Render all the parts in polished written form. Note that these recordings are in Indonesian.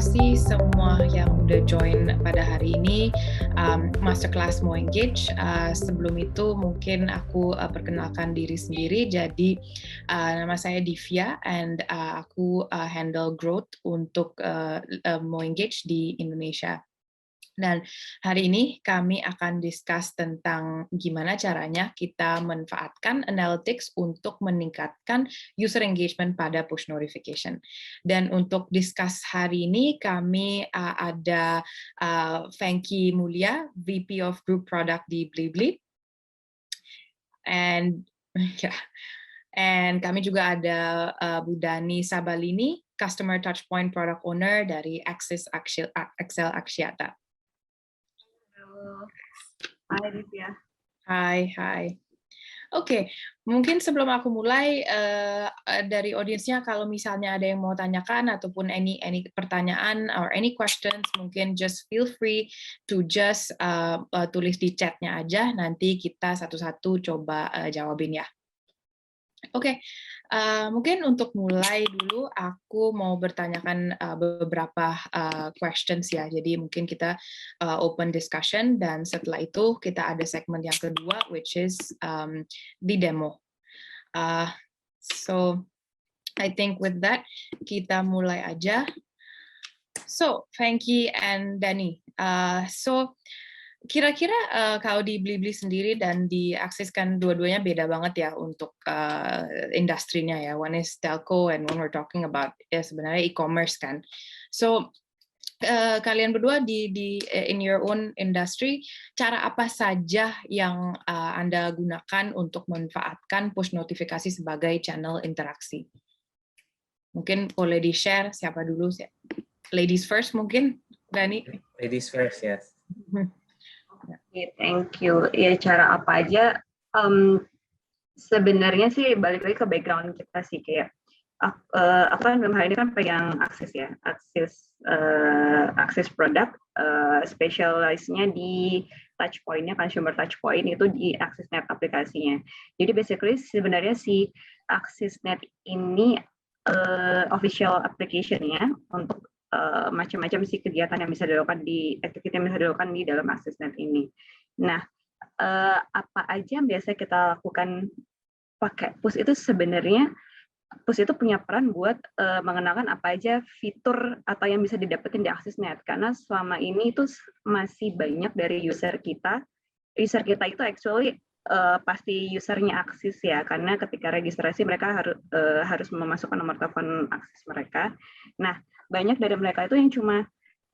kasih semua yang udah join pada hari ini Masterclass Mo Engage. Sebelum itu mungkin aku perkenalkan diri sendiri. Jadi nama saya Divya and aku handle growth untuk Mo Engage di Indonesia. Dan hari ini kami akan discuss tentang gimana caranya kita manfaatkan analytics untuk meningkatkan user engagement pada push notification. Dan untuk discuss hari ini kami ada Frankie Mulia, VP of Group Product di Blibli. And kami juga ada Bu Dani Sabalini, Customer Touchpoint Product Owner dari Axis Excel Axiata. Hai Divya. Hai. Oke, mungkin sebelum aku mulai dari audiensnya kalau misalnya ada yang mau tanyakan ataupun any pertanyaan or any questions, mungkin just feel free to just tulis di chatnya aja. Nanti kita satu-satu coba jawabin ya. Oke, mungkin untuk mulai dulu aku mau bertanyakan beberapa questions ya. Jadi mungkin kita open discussion dan setelah itu kita ada segmen yang kedua which is di demo. So I think with that kita mulai aja. So Frankie and Dani, kira-kira kalau di Blibli sendiri dan di Axis kan dua-duanya beda banget ya untuk industrinya ya. One is telco and one we're talking about ya sebenarnya e-commerce kan. So kalian berdua di in your own industry, cara apa saja yang Anda gunakan untuk memanfaatkan push notifikasi sebagai channel interaksi? Mungkin boleh di-share siapa dulu? Ladies first mungkin, Dani. Ladies first, yes. Okay, thank you. Ya, cara apa aja? Sebenarnya sih balik lagi ke background kita sih, kayak aku kan dalam hal ini kan pegang Axis ya, Axis product, specialize-nya di touchpoint-nya, consumer touchpoint itu di AxisNet aplikasinya. Jadi basically sebenarnya si AxisNet ini official application-nya untuk macam-macam sih kegiatan yang bisa dilakukan activity yang bisa dilakukan di dalam AxisNet ini. Nah, apa aja yang biasa kita lakukan pakai push itu sebenarnya push itu punya peran buat mengenalkan apa aja fitur atau yang bisa didapetin di AxisNet, karena selama ini itu masih banyak dari user kita itu actually pasti usernya Axis ya, karena ketika registrasi mereka harus memasukkan nomor telepon Axis mereka. Nah, banyak dari mereka itu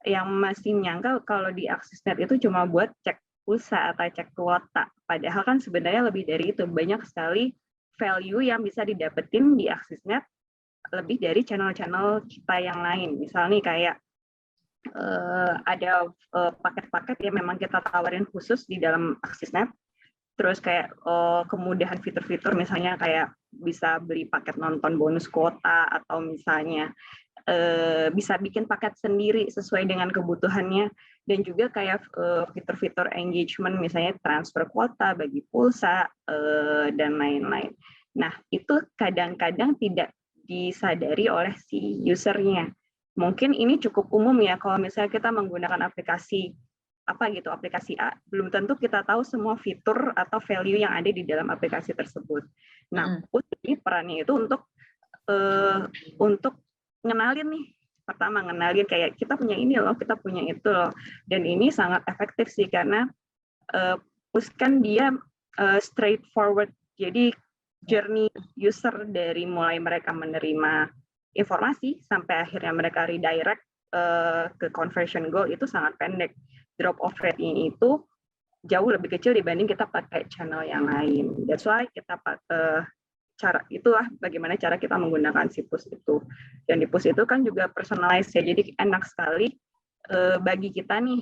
yang masih nyangka kalau di AxisNet itu cuma buat cek pulsa atau cek kuota. Padahal kan sebenarnya lebih dari itu, banyak sekali value yang bisa didapetin di AxisNet lebih dari channel-channel kita yang lain. Misalnya kayak ada paket-paket yang memang kita tawarin khusus di dalam AxisNet. Terus kayak kemudahan fitur-fitur misalnya kayak bisa beli paket nonton bonus kuota atau misalnya bisa bikin paket sendiri sesuai dengan kebutuhannya, dan juga kayak fitur-fitur engagement misalnya transfer kuota, bagi pulsa, dan lain-lain. Nah, itu kadang-kadang tidak disadari oleh si usernya. Mungkin ini cukup umum ya, kalau misalnya kita menggunakan aplikasi aplikasi A, belum tentu kita tahu semua fitur atau value yang ada di dalam aplikasi tersebut. Nah, ini perannya itu untuk ngenalin nih, pertama ngenalin kayak kita punya ini loh, kita punya itu loh, dan ini sangat efektif sih karena push kan dia straightforward, jadi journey user dari mulai mereka menerima informasi sampai akhirnya mereka redirect ke conversion goal itu sangat pendek. Drop off rate-nya itu jauh lebih kecil dibanding kita pakai channel yang lain. That's why kita bagaimana cara kita menggunakan si push itu. Dan di push itu kan juga personalized ya, jadi enak sekali bagi kita nih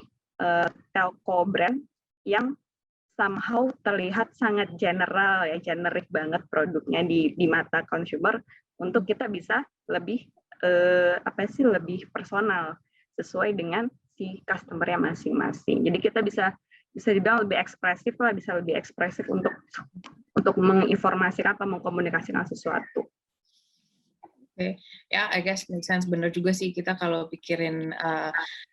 telco brand yang somehow terlihat sangat general ya, generik banget produknya di mata consumer, untuk kita bisa lebih lebih personal sesuai dengan si customer-nya masing-masing. Jadi kita bisa dibilang lebih ekspresif lah, bisa lebih ekspresif untuk menginformasikan atau mengkomunikasikan sesuatu. Oke, ya, I guess make sense. Bener juga sih kita kalau pikirin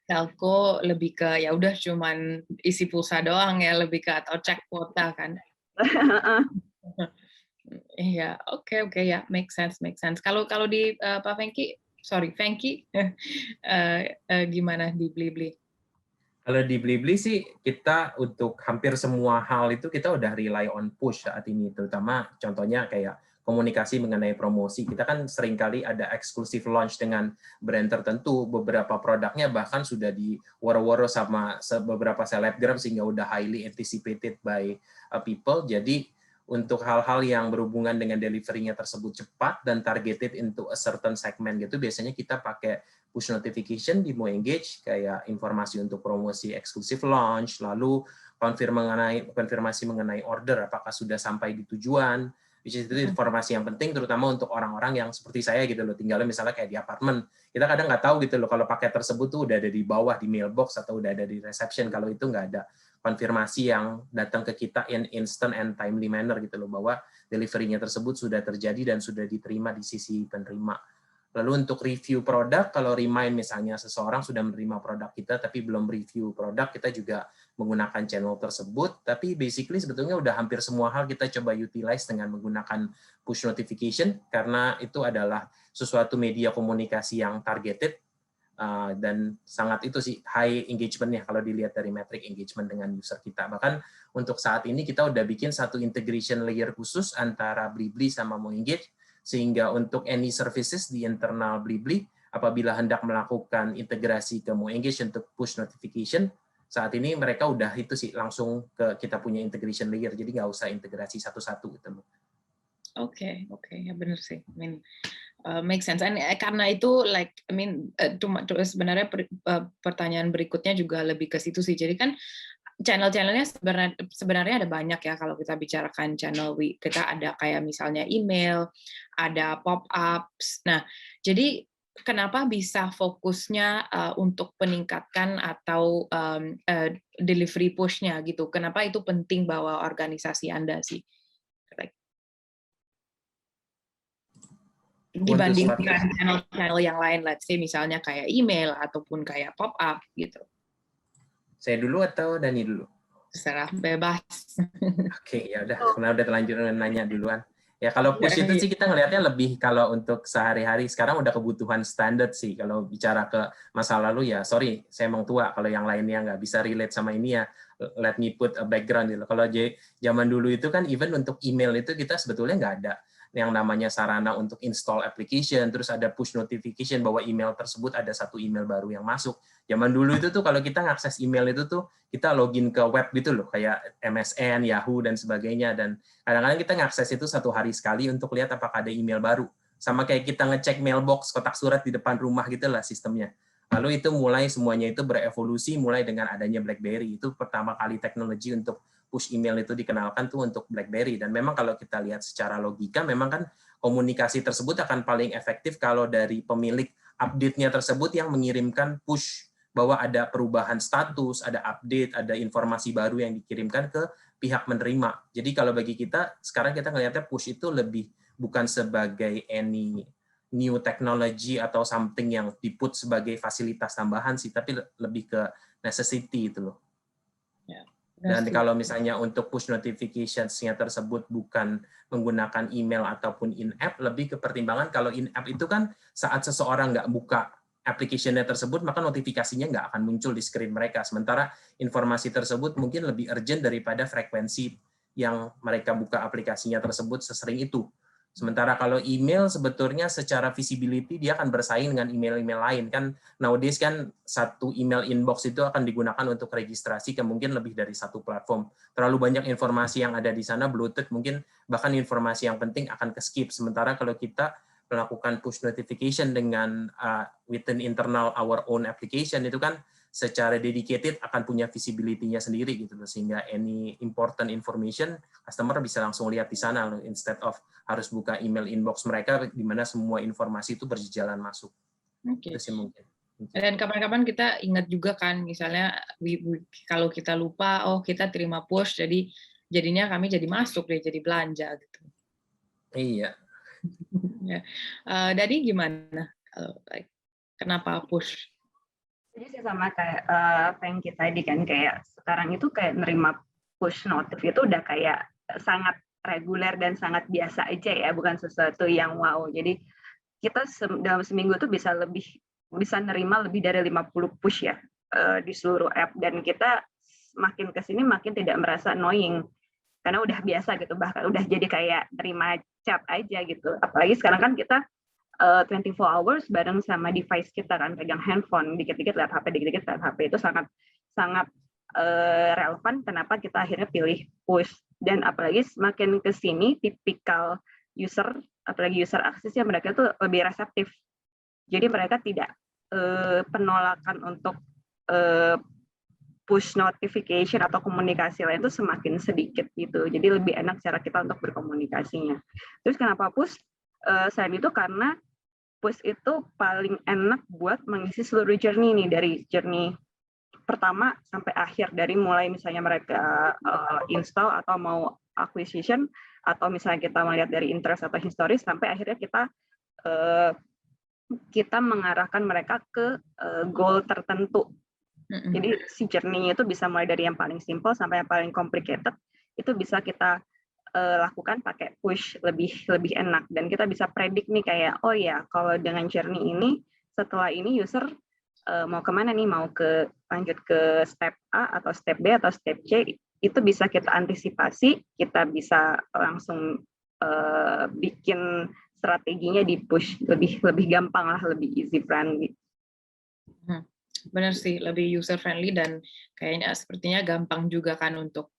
telco lebih ke ya udah cuman isi pulsa doang ya, lebih ke atau cek kuota kan. Iya, oke oke ya, make sense make sense. Kalau kalau di Pak Fengki, sorry Fengki, gimana di Blibli? Kalau di Blibli sih kita untuk hampir semua hal itu kita udah rely on push saat ini, terutama contohnya kayak komunikasi mengenai promosi. Kita kan seringkali ada eksklusif launch dengan brand tertentu, beberapa produknya bahkan sudah di woro-woro sama beberapa selebgram sehingga udah highly anticipated by people. Jadi untuk hal-hal yang berhubungan dengan delivery-nya tersebut cepat dan targeted into a certain segment gitu, biasanya kita pakai push notification di Mo Engage, kayak informasi untuk promosi eksklusif launch, lalu konfirmasi mengenai order, apakah sudah sampai di tujuan, which is itu informasi yang penting, terutama untuk orang-orang yang seperti saya gitu loh, tinggalnya misalnya kayak di apartemen, kita kadang nggak tahu gitu loh, kalau paket tersebut tuh udah ada di bawah, di mailbox, atau udah ada di reception, kalau itu nggak ada konfirmasi yang datang ke kita in instant and timely manner gitu loh, bahwa delivery-nya tersebut sudah terjadi dan sudah diterima di sisi penerima. Lalu untuk review produk, kalau remind misalnya seseorang sudah menerima produk kita tapi belum review produk, kita juga menggunakan channel tersebut. Tapi basically sebetulnya udah hampir semua hal kita coba utilize dengan menggunakan push notification, karena itu adalah sesuatu media komunikasi yang targeted, dan sangat itu sih high engagement-nya kalau dilihat dari metrik engagement dengan user kita. Bahkan untuk saat ini kita udah bikin satu integration layer khusus antara Blibli sama Mo Engage, sehingga untuk any services di internal Blibli, apabila hendak melakukan integrasi ke Mo Engage untuk push notification, saat ini mereka udah itu sih langsung ke kita punya integration layer, jadi nggak usah integrasi satu-satu gitu loh. Oke, ya benar sih. I mean, make sense. And, karena itu like, I mean, sebenarnya pertanyaan berikutnya juga lebih ke situ sih. Jadi kan channel-channelnya sebenarnya ada banyak ya kalau kita bicarakan channel. Kita ada kayak misalnya email, ada pop-ups. Nah, jadi kenapa bisa fokusnya untuk peningkatkan atau delivery push-nya gitu? Kenapa itu penting bahwa organisasi Anda sih? Dibandingkan channel-channel yang lain, let's say misalnya kayak email ataupun kayak pop-up gitu. Saya dulu atau Dani dulu? Terserah, bebas. Oke, ya udah, karena udah terlanjur nanya duluan. Ya kalau push itu sih kita ngelihatnya lebih kalau untuk sehari-hari, sekarang udah kebutuhan standar sih. Kalau bicara ke masa lalu ya, sorry, saya emang tua. Kalau yang lainnya nggak bisa relate sama ini ya, let me put a background gitu. Kalau zaman dulu itu kan even untuk email itu kita sebetulnya nggak ada yang namanya sarana untuk install application, terus ada push notification bahwa email tersebut ada satu email baru yang masuk. Zaman dulu itu tuh kalau kita ngakses email itu tuh kita login ke web gitu loh, kayak MSN, Yahoo, dan sebagainya. Dan kadang-kadang kita ngakses itu satu hari sekali untuk lihat apakah ada email baru. Sama kayak kita ngecek mailbox, kotak surat di depan rumah gitu lah sistemnya. Lalu itu mulai semuanya itu berevolusi mulai dengan adanya BlackBerry. Itu pertama kali teknologi untuk push email itu dikenalkan tuh untuk BlackBerry. Dan memang kalau kita lihat secara logika, memang kan komunikasi tersebut akan paling efektif kalau dari pemilik update-nya tersebut yang mengirimkan push bahwa ada perubahan status, ada update, ada informasi baru yang dikirimkan ke pihak menerima. Jadi kalau bagi kita, sekarang kita ngelihatnya push itu lebih bukan sebagai any new technology atau something yang diput sebagai fasilitas tambahan sih, tapi lebih ke necessity itu loh. Dan kalau misalnya untuk push notifications-nya tersebut bukan menggunakan email ataupun in-app, lebih ke pertimbangan kalau in-app itu kan saat seseorang nggak buka application-nya tersebut, maka notifikasinya nggak akan muncul di screen mereka. Sementara informasi tersebut mungkin lebih urgent daripada frekuensi yang mereka buka aplikasinya tersebut sesering itu. Sementara kalau email sebetulnya secara visibility dia akan bersaing dengan email-email lain. Kan nowadays kan satu email inbox itu akan digunakan untuk registrasi ke mungkin lebih dari satu platform. Terlalu banyak informasi yang ada di sana, bloated, mungkin bahkan informasi yang penting akan ke-skip. Sementara kalau kita melakukan push notification dengan within internal our own application, itu kan secara dedicated akan punya visibility-nya sendiri gitu loh, sehingga any important information customer bisa langsung lihat di sana loh, instead of harus buka email inbox mereka di mana semua informasi itu berjalan masuk. Okay. Itu sih mungkin. Dan kapan-kapan kita ingat juga kan, misalnya kalau kita lupa, oh kita terima push, jadinya kami jadi masuk deh, jadi belanja gitu. Iya. Ya. Dani gimana? Kenapa push? Jadi sih sama kayak Frankie tadi kan, kayak sekarang itu kayak nerima push notif itu udah kayak sangat reguler dan sangat biasa aja ya, bukan sesuatu yang wow. Jadi kita dalam seminggu tuh bisa nerima lebih dari 50 push ya di seluruh app, dan kita makin kesini makin tidak merasa annoying karena udah biasa gitu, bahkan udah jadi kayak nerima chat aja gitu. Apalagi sekarang kan kita 24 hours bareng sama device kita kan, pegang handphone, dikit-dikit lihat HP, dikit-dikit lihat HP, itu sangat relevan kenapa kita akhirnya pilih push. Dan apalagi semakin ke sini tipikal user, apalagi user akses ya, mereka tuh lebih reseptif. Jadi mereka tidak penolakan untuk push notification atau komunikasi lain itu semakin sedikit gitu. Jadi lebih enak cara kita untuk berkomunikasinya. Terus kenapa push? Selain itu karena push itu paling enak buat mengisi seluruh journey nih, dari journey pertama sampai akhir, dari mulai misalnya mereka install atau mau acquisition, atau misalnya kita melihat dari interest atau historis, sampai akhirnya kita mengarahkan mereka ke goal tertentu. Jadi si journey-nya itu bisa mulai dari yang paling simple sampai yang paling complicated, itu bisa kita lakukan pakai push, lebih enak, dan kita bisa predik nih kayak, oh ya kalau dengan journey ini setelah ini user mau kemana nih, mau lanjut ke step A atau step B atau step C, itu bisa kita antisipasi, kita bisa langsung bikin strateginya di push lebih gampang lah, lebih easy friendly. Benar sih, lebih user friendly dan kayaknya sepertinya gampang juga kan untuk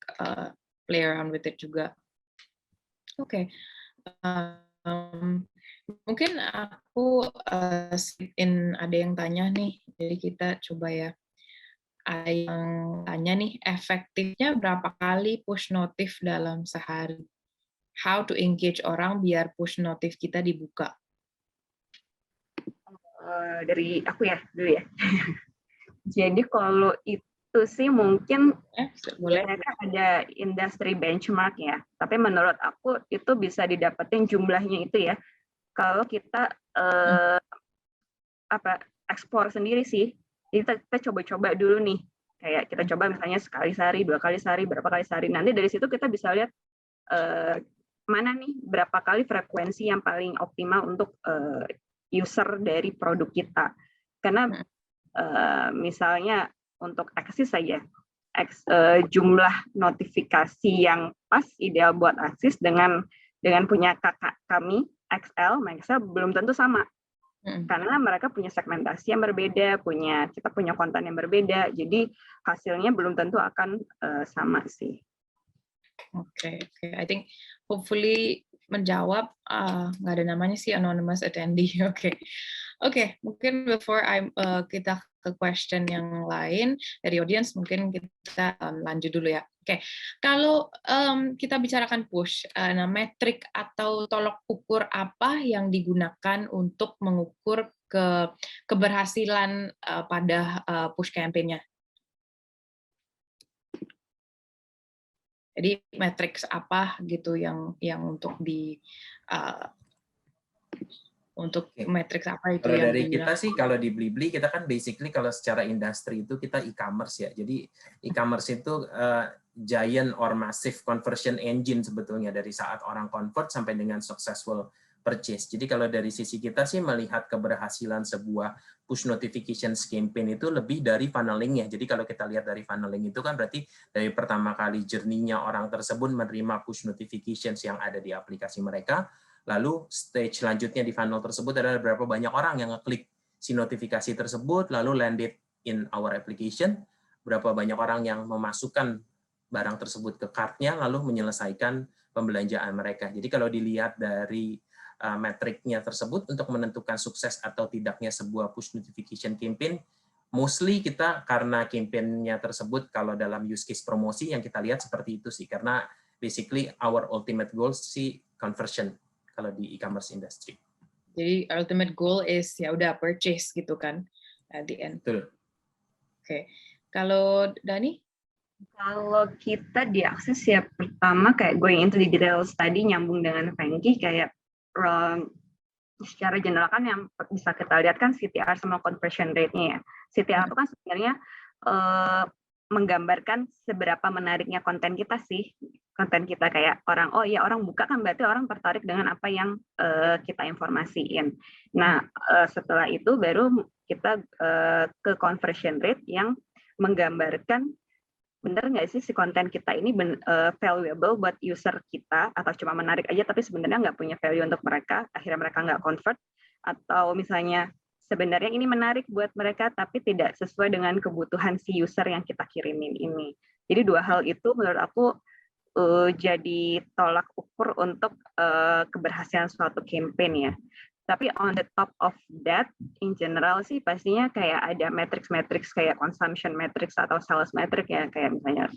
play around with it juga. Oke. Mungkin aku ada yang tanya nih, jadi kita coba ya. Ada yang tanya nih, efektifnya berapa kali push notif dalam sehari? How to engage orang biar push notif kita dibuka? Dari aku ya dulu ya. Jadi kalau itu sih mungkin mereka ada industry benchmark ya, tapi menurut aku itu bisa didapetin jumlahnya itu ya kalau kita ekspor sendiri sih. Jadi kita coba-coba dulu nih, kayak kita coba misalnya sekali sehari, 2 kali sehari, berapa kali sehari, nanti dari situ kita bisa lihat mana nih berapa kali frekuensi yang paling optimal untuk user dari produk kita. Karena misalnya untuk Axis saja, jumlah notifikasi yang pas ideal buat Axis dengan punya kakak kami XL, Maxel belum tentu sama. Karena mereka punya segmentasi yang berbeda, kita punya konten yang berbeda, jadi hasilnya belum tentu akan sama sih. Oke. I think hopefully menjawab, nggak ada namanya sih, anonymous attendee. Oke, mungkin before kita ke question yang lain dari audience, mungkin kita lanjut dulu ya. Oke, kalau kita bicarakan push, metrik atau tolok ukur apa yang digunakan untuk mengukur keberhasilan pada push campaign-nya? Jadi matriks apa gitu yang untuk matriks apa itu kalau yang dari kita sih, kalau di Blibli kita kan basically kalau secara industri itu kita e-commerce ya. Jadi e-commerce itu giant or massive conversion engine sebetulnya, dari saat orang convert sampai dengan successful purchase. Jadi kalau dari sisi kita sih melihat keberhasilan sebuah push notifications campaign itu lebih dari funneling-nya. Jadi kalau kita lihat dari funneling itu kan berarti dari pertama kali journey-nya orang tersebut menerima push notifications yang ada di aplikasi mereka, lalu stage selanjutnya di funnel tersebut adalah berapa banyak orang yang ngeklik si notifikasi tersebut, lalu landed in our application, berapa banyak orang yang memasukkan barang tersebut ke cart-nya, lalu menyelesaikan pembelanjaan mereka. Jadi kalau dilihat dari metriknya tersebut untuk menentukan sukses atau tidaknya sebuah push notification campaign, mostly kita karena campaign-nya tersebut kalau dalam use case promosi yang kita lihat seperti itu sih, karena basically our ultimate goal sih conversion kalau di e-commerce industry. Jadi ultimate goal is ya udah purchase gitu kan at the end. Betul. Oke. Kalau Dani? Kalau kita di Axis ya pertama kayak going into the details tadi, nyambung dengan Frankie, kayak secara general kan yang bisa kita lihat kan CTR sama conversion rate-nya ya. CTR itu kan sebenarnya menggambarkan seberapa menariknya konten kita sih. Konten kita kayak orang, oh ya orang buka kan berarti orang tertarik dengan apa yang kita informasiin. Nah, setelah itu baru kita ke conversion rate yang menggambarkan benar nggak sih si konten kita ini valuable buat user kita, atau cuma menarik aja tapi sebenarnya nggak punya value untuk mereka, akhirnya mereka nggak convert, atau misalnya sebenarnya ini menarik buat mereka tapi tidak sesuai dengan kebutuhan si user yang kita kirimin ini. Jadi dua hal itu menurut aku jadi tolak ukur untuk keberhasilan suatu campaign ya. Tapi on the top of that, in general sih pastinya kayak ada metrics kayak consumption metrics atau sales metric ya, kayak misalnya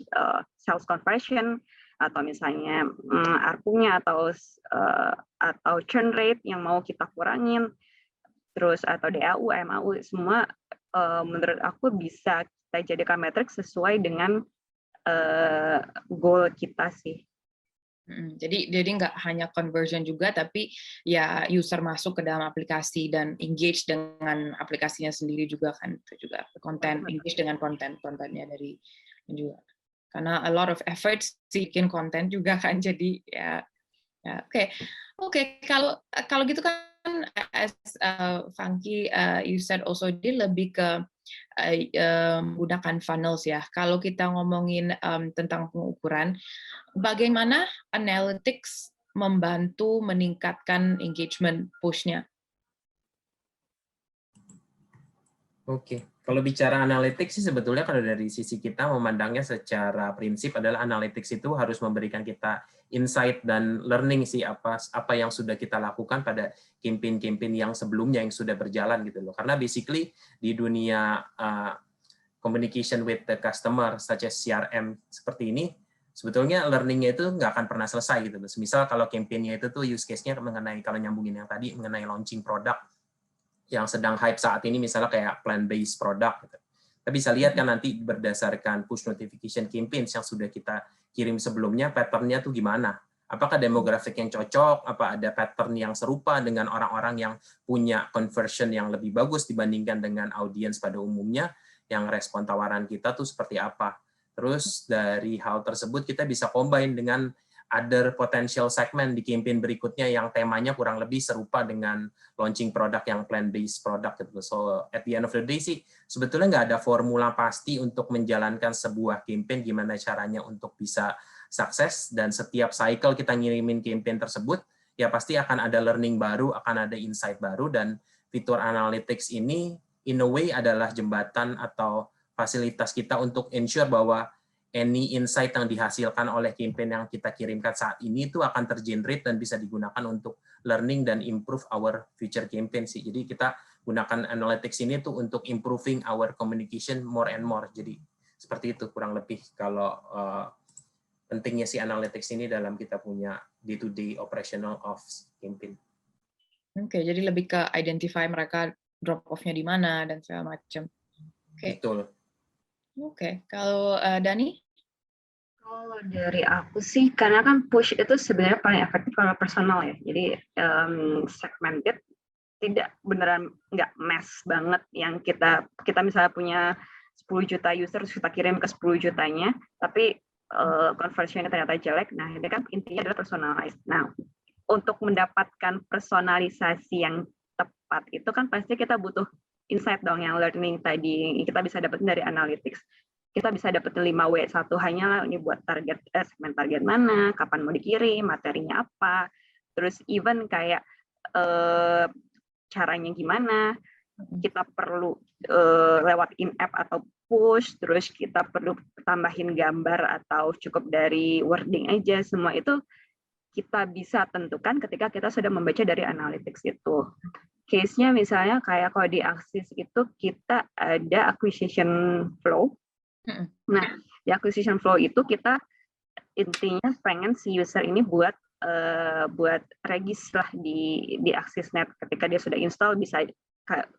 sales conversion, atau misalnya ARPU-nya atau churn rate yang mau kita kurangin, terus atau DAU, MAU, semua menurut aku bisa kita jadikan metrik sesuai dengan goal kita sih. Jadi nggak hanya conversion juga, tapi ya user masuk ke dalam aplikasi dan engage dengan aplikasinya sendiri juga kan, itu juga konten, engage dengan kontennya dari juga. Karena a lot of efforts bikin konten juga kan, jadi ya oke. Kalau gitu kan, as Funky, you said also dia lebih ke menggunakan funnels ya. Kalau kita ngomongin tentang pengukuran, bagaimana analytics membantu meningkatkan engagement push-nya? Oke, kalau bicara analytics sih sebetulnya kalau dari sisi kita memandangnya secara prinsip adalah analytics itu harus memberikan kita insight dan learning sih apa yang sudah kita lakukan pada campaign-campaign yang sebelumnya yang sudah berjalan gitu loh. Karena basically di dunia communication with the customer such as CRM seperti ini, sebetulnya learning-nya itu nggak akan pernah selesai gitu loh. Misal kalau campaign-nya itu tuh use case-nya mengenai, kalau nyambungin yang tadi mengenai launching produk yang sedang hype saat ini, misalnya kayak plant-based product gitu. Kita bisa lihat kan nanti berdasarkan push notification campaigns yang sudah kita kirim sebelumnya, pattern-nya tuh gimana? Apakah demografik yang cocok? Apa ada pattern yang serupa dengan orang-orang yang punya conversion yang lebih bagus dibandingkan dengan audiens pada umumnya? Yang respon tawaran kita tuh seperti apa? Terus dari hal tersebut kita bisa combine dengan other potential segment di campaign berikutnya yang temanya kurang lebih serupa dengan launching produk yang plant-based product gitu. So at the end of the day sih sebetulnya nggak ada formula pasti untuk menjalankan sebuah campaign gimana caranya untuk bisa sukses, dan setiap cycle kita ngirimin campaign tersebut ya pasti akan ada learning baru, akan ada insight baru, dan fitur analytics ini in a way adalah jembatan atau fasilitas kita untuk ensure bahwa any insight yang dihasilkan oleh campaign yang kita kirimkan saat ini itu akan tergenerate dan bisa digunakan untuk learning dan improve our future campaign sih. Jadi kita gunakan analytics ini tuh untuk improving our communication more and more. Jadi seperti itu kurang lebih kalau pentingnya si analytics ini dalam kita punya day-to-day operational of campaign. Oke, jadi lebih ke identify mereka drop off-nya di mana dan segala macam. Betul. Oke, kalau Dani? Kalau dari aku sih, karena kan push itu sebenarnya paling efektif kalau personal ya. Jadi segmented, tidak beneran nggak mass banget yang kita misalnya punya 10 juta user terus kita kirim ke 10 jutanya, tapi conversion-nya ternyata jelek. Nah, ini kan intinya adalah personalized. Nah, untuk mendapatkan personalisasi yang tepat itu kan pasti kita butuh insight dong, yang learning tadi kita bisa dapetin dari analytics. Kita bisa dapetin 5W, satu hanyalah ini buat target segmen target mana, kapan mau dikirim, materinya apa, terus even kayak caranya gimana, kita perlu lewat in-app atau push, terus kita perlu tambahin gambar atau cukup dari wording aja, semua itu kita bisa tentukan ketika kita sudah membaca dari analytics itu. Case-nya misalnya kayak kalau di Axis itu kita ada acquisition flow. Nah, di acquisition flow itu kita intinya pengen si user ini buat regis lah di Axisnet. Ketika dia sudah install, bisa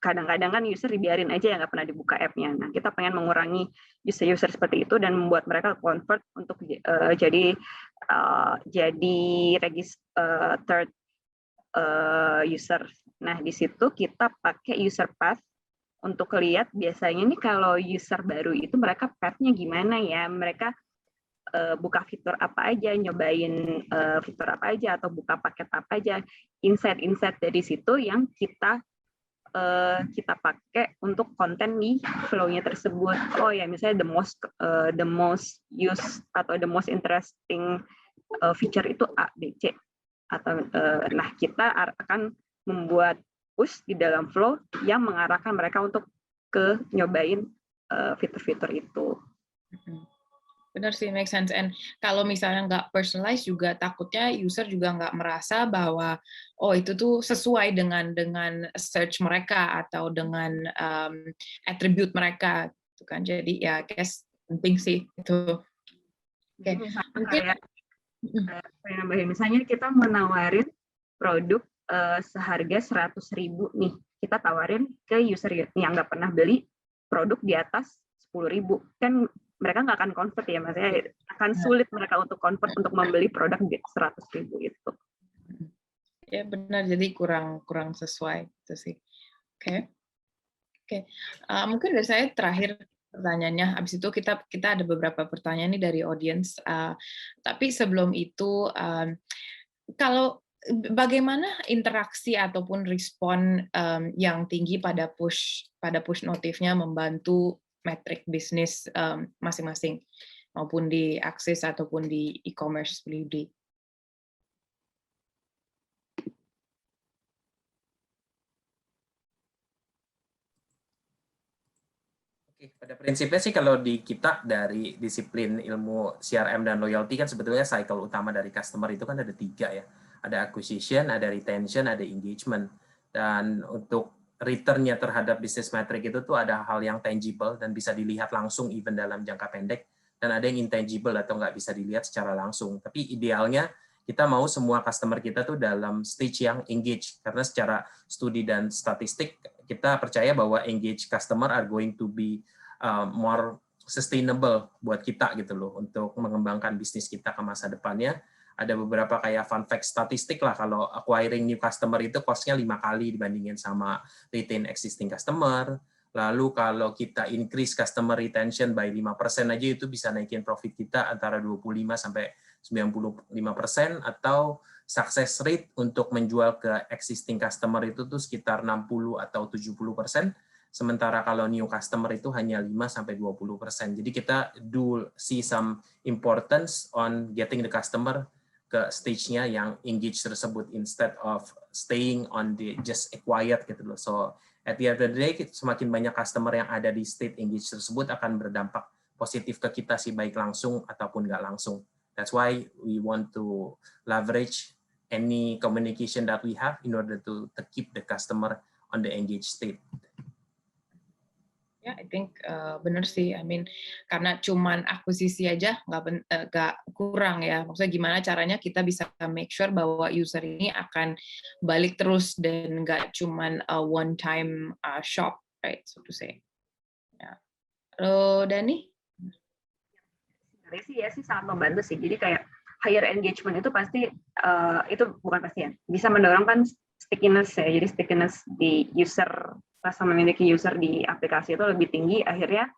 kadang-kadang kan user dibiarin aja ya, nggak pernah dibuka app-nya. Nah, kita pengen mengurangi user-user seperti itu dan membuat mereka convert untuk jadi registered user. Nah, di situ kita pakai user path untuk lihat biasanya nih kalau user baru itu mereka path-nya gimana ya, mereka buka fitur apa aja, nyobain fitur apa aja, atau buka paket apa aja, insight-insight dari situ yang kita pakai untuk konten di flow-nya tersebut. Oh ya, misalnya the most used atau the most interesting feature itu A, B, C. Atau nah, kita akan membuat push di dalam flow yang mengarahkan mereka untuk ke nyobain fitur-fitur itu. Benar sih, make sense. And kalau misalnya nggak personalized juga takutnya user juga nggak merasa bahwa oh itu tuh sesuai dengan search mereka atau dengan attribute mereka, gitu kan. Jadi ya, guess penting sih itu. Oke, mungkin misalnya kita menawarin produk seharga 100.000 nih, kita tawarin ke user yang nggak pernah beli produk di atas 10.000, kan mereka nggak akan convert ya, maksudnya akan sulit mereka untuk convert untuk membeli produk di 100.000 itu. Ya benar, jadi kurang sesuai itu sih. Oke. Mungkin dari saya terakhir pertanyaannya. Habis itu kita ada beberapa pertanyaan nih dari audience. Tapi sebelum itu, kalau bagaimana interaksi ataupun respon yang tinggi pada push notifnya membantu metrik bisnis masing-masing, maupun di Axis ataupun di e-commerce Blibli? Pada prinsipnya sih kalau di kita dari disiplin ilmu CRM dan loyalty kan sebetulnya cycle utama dari customer itu kan ada 3 ya. Ada acquisition, ada retention, ada engagement. Dan untuk return-nya terhadap bisnis metric itu tuh ada hal yang tangible dan bisa dilihat langsung even dalam jangka pendek, dan ada yang intangible atau nggak bisa dilihat secara langsung. Tapi idealnya kita mau semua customer kita tuh dalam stage yang engage, karena secara studi dan statistik kita percaya bahwa engage customer are going to be more sustainable buat kita gitu loh, untuk mengembangkan bisnis kita ke masa depannya. Ada beberapa kayak fun fact statistik lah, kalau acquiring new customer itu cost-nya 5 kali dibandingin sama retain existing customer. Lalu kalau kita increase customer retention by 5% aja itu bisa naikin profit kita antara 25-95%, atau success rate untuk menjual ke existing customer itu tuh sekitar 60 atau 70%. Sementara kalau new customer itu hanya 5-20%. Jadi kita do see some importance on getting the customer ke stage-nya yang engage tersebut instead of staying on the just acquired gitu loh. So at the end of the day, semakin banyak customer yang ada di state engage tersebut akan berdampak positif ke kita sih, baik langsung ataupun nggak langsung. That's why we want to leverage any communication that we have in order to keep the customer on the engaged state. Ya, I think benar sih. I mean, karena cuman akuisisi aja nggak kurang ya. Maksudnya gimana caranya kita bisa make sure bahwa user ini akan balik terus dan nggak cuman one time shop, right? So to say. Ya. Halo, Dani? Sebenarnya sih sangat membantu sih. Jadi kayak higher engagement itu pasti itu bukan pasti ya, bisa mendorongkan stickiness ya. Jadi stickiness di user, rasa memiliki user di aplikasi itu lebih tinggi. Akhirnya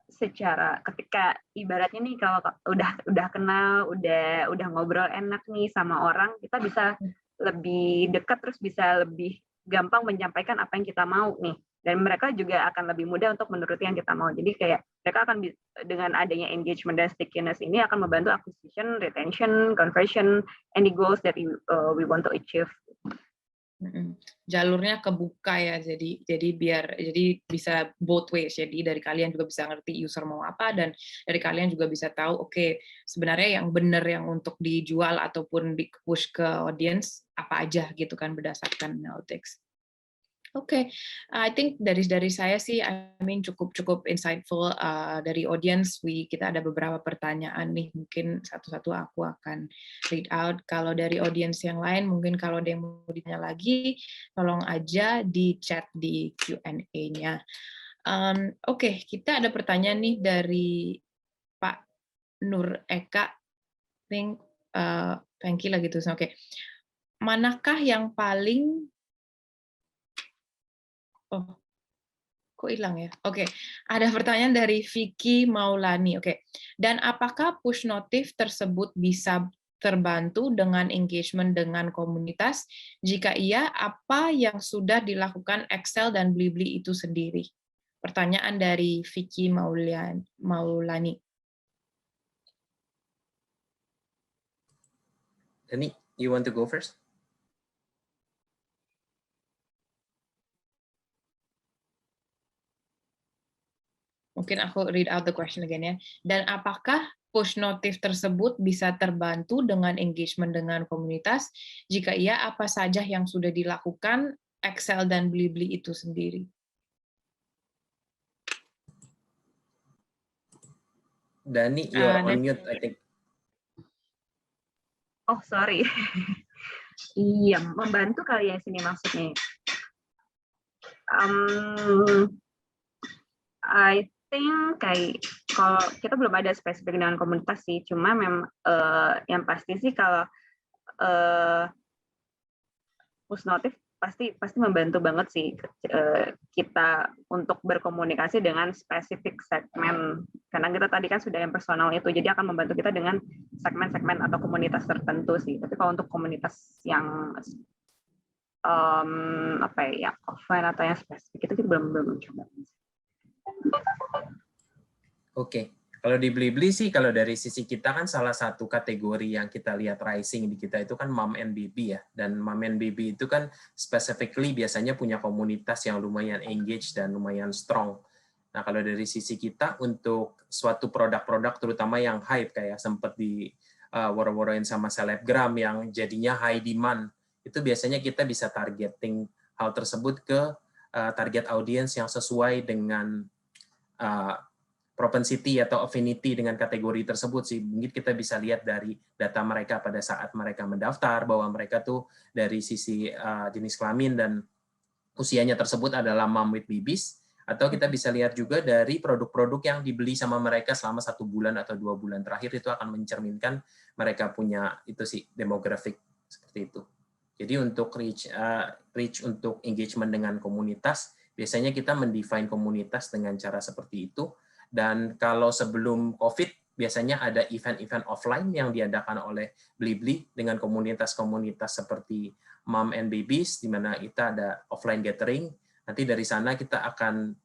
secara ketika ibaratnya nih kalau udah kenal, udah ngobrol enak nih sama orang, kita bisa lebih dekat, terus bisa lebih gampang menyampaikan apa yang kita mau nih. Dan mereka juga akan lebih mudah untuk menuruti yang kita mau. Jadi kayak mereka akan dengan adanya engagement dan stickiness ini akan membantu acquisition, retention, conversion, any goals that we want to achieve. Jalurnya kebuka ya, jadi bisa both ways. Jadi dari kalian juga bisa ngerti user mau apa, dan dari kalian juga bisa tahu oke, sebenarnya yang benar yang untuk dijual ataupun di push ke audience apa aja gitu kan, berdasarkan analytics. Oke, I think dari saya sih, I mean cukup insightful dari audience. Kita ada beberapa pertanyaan nih, mungkin satu-satu aku akan read out. Kalau dari audience yang lain, mungkin kalau ada yang mau ditanya lagi, tolong aja di chat di Q&A-nya. Oke, kita ada pertanyaan nih dari Pak Nur Eka, think Thank you lah gitu. Oke. manakah yang paling kok hilang ya? Oke, ada pertanyaan dari Vicky Maulani. Oke, dan apakah push notif tersebut bisa terbantu dengan engagement dengan komunitas? Jika iya, apa yang sudah dilakukan Excel dan Blibli itu sendiri? Pertanyaan dari Vicky Maulani. Dani, you want to go first? Mungkin aku read out the question again ya. Dan apakah push notif tersebut bisa terbantu dengan engagement dengan komunitas? Jika iya, apa saja yang sudah dilakukan Excel dan Blibli itu sendiri? Dani, you're on mute, I think. Oh, sorry. Iya, membantu kali ya sini maksudnya. I think kayak kalau kita belum ada spesifik dengan komunitas sih, cuma memang yang pasti sih kalau push notif pasti membantu banget sih kita untuk berkomunikasi dengan spesifik segmen, karena kita tadi kan sudah yang personal itu, jadi akan membantu kita dengan segmen-segmen atau komunitas tertentu sih. Tapi kalau untuk komunitas yang apa ya, offline atau yang spesifik itu kita belum coba. Oke, kalau di Blibli sih, kalau dari sisi kita kan salah satu kategori yang kita lihat rising di kita itu kan mom and baby ya. Dan mom and baby itu kan specifically biasanya punya komunitas yang lumayan engage dan lumayan strong. Nah, kalau dari sisi kita untuk suatu produk-produk terutama yang hype kayak sempat di woro-woroin sama selebgram yang jadinya high demand, itu biasanya kita bisa targeting hal tersebut ke target audience yang sesuai dengan propensity atau affinity dengan kategori tersebut sih. Mungkin kita bisa lihat dari data mereka pada saat mereka mendaftar bahwa mereka tuh dari sisi jenis kelamin dan usianya tersebut adalah mom with babies, atau kita bisa lihat juga dari produk-produk yang dibeli sama mereka selama 1 bulan atau 2 bulan terakhir, itu akan mencerminkan mereka punya itu sih demografik seperti itu. Jadi untuk reach untuk engagement dengan komunitas, biasanya kita mendefine komunitas dengan cara seperti itu. Dan kalau sebelum COVID, biasanya ada event-event offline yang diadakan oleh Blibli dengan komunitas-komunitas seperti Mom and Babies, di mana kita ada offline gathering. Nanti dari sana kita akan